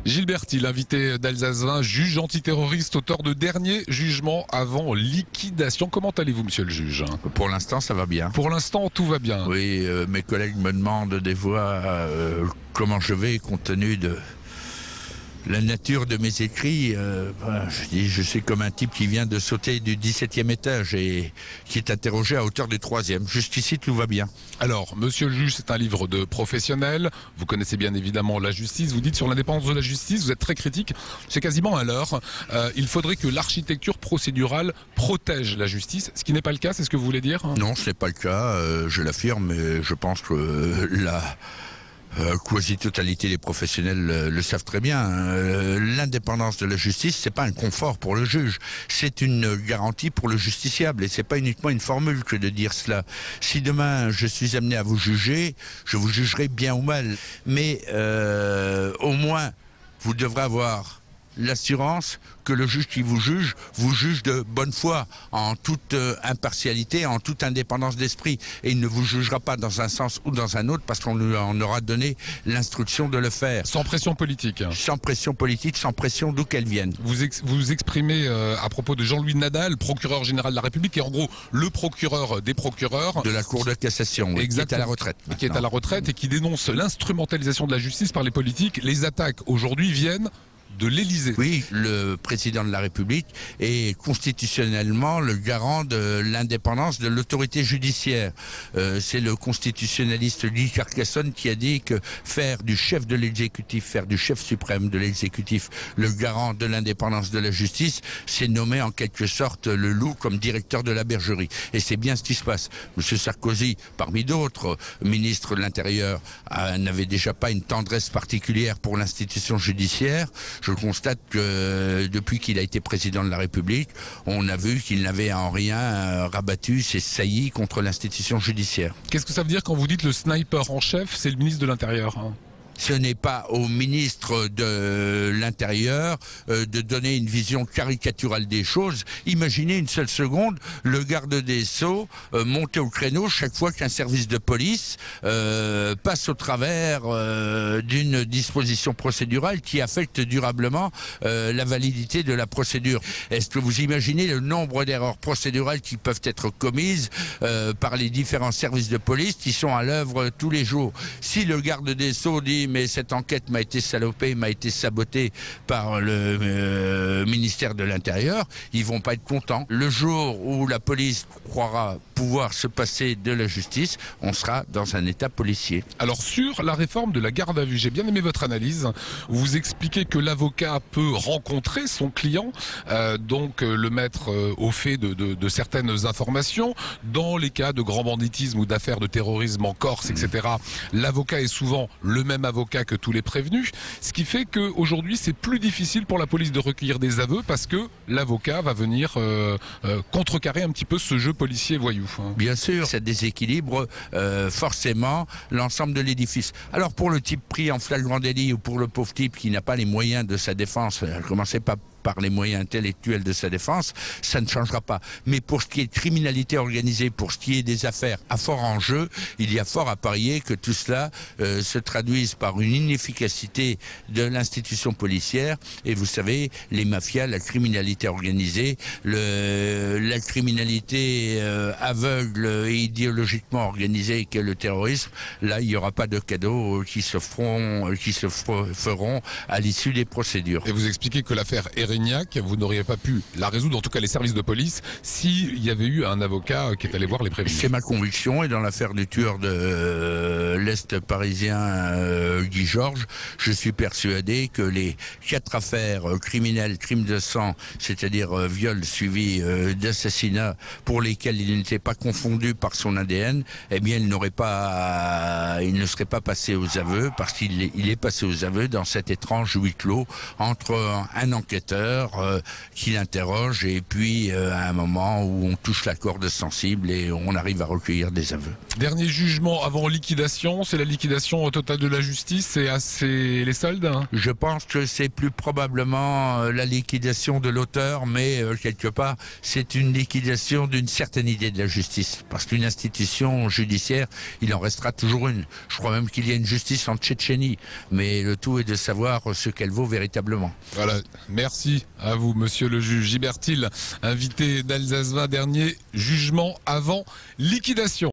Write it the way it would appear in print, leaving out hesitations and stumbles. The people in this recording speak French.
Gilles Berti, l'invité d'Alsace 20, juge antiterroriste, auteur de dernier jugement avant liquidation. Comment allez-vous, monsieur le juge? Pour l'instant, ça va bien. Pour l'instant, tout va bien. Oui, mes collègues me demandent des fois comment je vais compte tenu de la nature de mes écrits. Je dis, je suis comme un type qui vient de sauter du 17e étage et qui est interrogé à hauteur du 3e. Jusqu'ici, tout va bien. Alors, monsieur le juge, c'est un livre de professionnels. Vous connaissez bien évidemment la justice. Vous dites sur l'indépendance de la justice, vous êtes très critique. C'est quasiment un leurre. Il faudrait que l'architecture procédurale protège la justice, ce qui n'est pas le cas, c'est ce que vous voulez dire? Non, ce n'est pas le cas, je l'affirme, et je pense que la quasi-totalité des professionnels le savent très bien. L'indépendance de la justice, c'est pas un confort pour le juge, c'est une garantie pour le justiciable, et c'est pas uniquement une formule que de dire cela. Si demain je suis amené à vous juger, je vous jugerai bien ou mal, mais au moins vous devrez avoir l'assurance que le juge qui vous juge de bonne foi, en toute impartialité, en toute indépendance d'esprit, et il ne vous jugera pas dans un sens ou dans un autre parce qu'on lui en aura donné l'instruction de le faire. Sans pression politique. Sans pression politique, sans pression d'où qu'elle vienne. Vous exprimez à propos de Jean-Louis Nadal, procureur général de la République, qui est en gros le procureur des procureurs. De la Cour de cassation, oui, qui est à la retraite. Qui est à la retraite et qui dénonce l'instrumentalisation de la justice par les politiques. Les attaques aujourd'hui viennent de l'Élysée. Oui, le président de la République est constitutionnellement le garant de l'indépendance de l'autorité judiciaire. C'est le constitutionnaliste Guy Carcassonne qui a dit que faire du chef de l'exécutif, faire du chef suprême de l'exécutif le garant de l'indépendance de la justice, c'est nommer en quelque sorte le loup comme directeur de la bergerie. Et c'est bien ce qui se passe. Monsieur Sarkozy, parmi d'autres ministres de l'Intérieur, n'avait déjà pas une tendresse particulière pour l'institution judiciaire. Je constate que depuis qu'il a été président de la République, on a vu qu'il n'avait en rien rabattu ses saillies contre l'institution judiciaire. Qu'est-ce que ça veut dire quand vous dites le sniper en chef, c'est le ministre de l'Intérieur, hein? Ce n'est pas au ministre de l'Intérieur de donner une vision caricaturale des choses. Imaginez une seule seconde le garde des Sceaux monter au créneau chaque fois qu'un service de police passe au travers d'une disposition procédurale qui affecte durablement la validité de la procédure. Est-ce que vous imaginez le nombre d'erreurs procédurales qui peuvent être commises par les différents services de police qui sont à l'œuvre tous les jours? Si le garde des Sceaux dit mais cette enquête m'a été salopée, m'a été sabotée par le ministère de l'Intérieur, ils vont pas être contents. Le jour où la police croira pouvoir se passer de la justice, on sera dans un état policier. Alors sur la réforme de la garde à vue, j'ai bien aimé votre analyse. Vous expliquez que l'avocat peut rencontrer son client, donc le mettre au fait de certaines informations. Dans les cas de grand banditisme ou d'affaires de terrorisme en Corse, etc., l'avocat est souvent le même avocat que tous les prévenus, ce qui fait qu'aujourd'hui c'est plus difficile pour la police de recueillir des aveux parce que l'avocat va venir contrecarrer un petit peu ce jeu policier-voyou. Bien sûr, ça déséquilibre forcément l'ensemble de l'édifice. Alors pour le type pris en flagrant délit ou pour le pauvre type qui n'a pas les moyens de sa défense, commencez pas par les moyens intellectuels de sa défense, ça ne changera pas. Mais pour ce qui est de criminalité organisée, pour ce qui est des affaires à fort enjeu, il y a fort à parier que tout cela se traduise par une inefficacité de l'institution policière. Et vous savez, les mafias, la criminalité organisée, la criminalité aveugle et idéologiquement organisée qu'est le terrorisme, là, il n'y aura pas de cadeaux qui se feront à l'issue des procédures. Et vous expliquez que l'affaire Erignac, vous n'auriez pas pu la résoudre, en tout cas les services de police, s'il y avait eu un avocat qui est allé voir les prévenus. C'est ma conviction, et dans l'affaire du tueur de l'Est parisien Guy Georges, je suis persuadé que les 4 affaires criminelles, crimes de sang, c'est-à-dire viol suivi d'assassinat, pour lesquels il n'était pas confondu par son ADN, eh bien il ne serait pas passé aux aveux, parce qu'il est passé aux aveux dans cet étrange huis clos entre un enquêteur heures, qu'il interroge, et puis à un moment où on touche la corde sensible et on arrive à recueillir des aveux. Dernier jugement avant liquidation, c'est la liquidation totale de la justice et les soldes. Je pense que c'est plus probablement la liquidation de l'auteur, mais quelque part, c'est une liquidation d'une certaine idée de la justice. Parce qu'une institution judiciaire, il en restera toujours une. Je crois même qu'il y a une justice en Tchétchénie, mais le tout est de savoir ce qu'elle vaut véritablement. Voilà, merci à vous, monsieur le juge Gilbert Thill, invité d'Alsace 20, dernier jugement avant liquidation.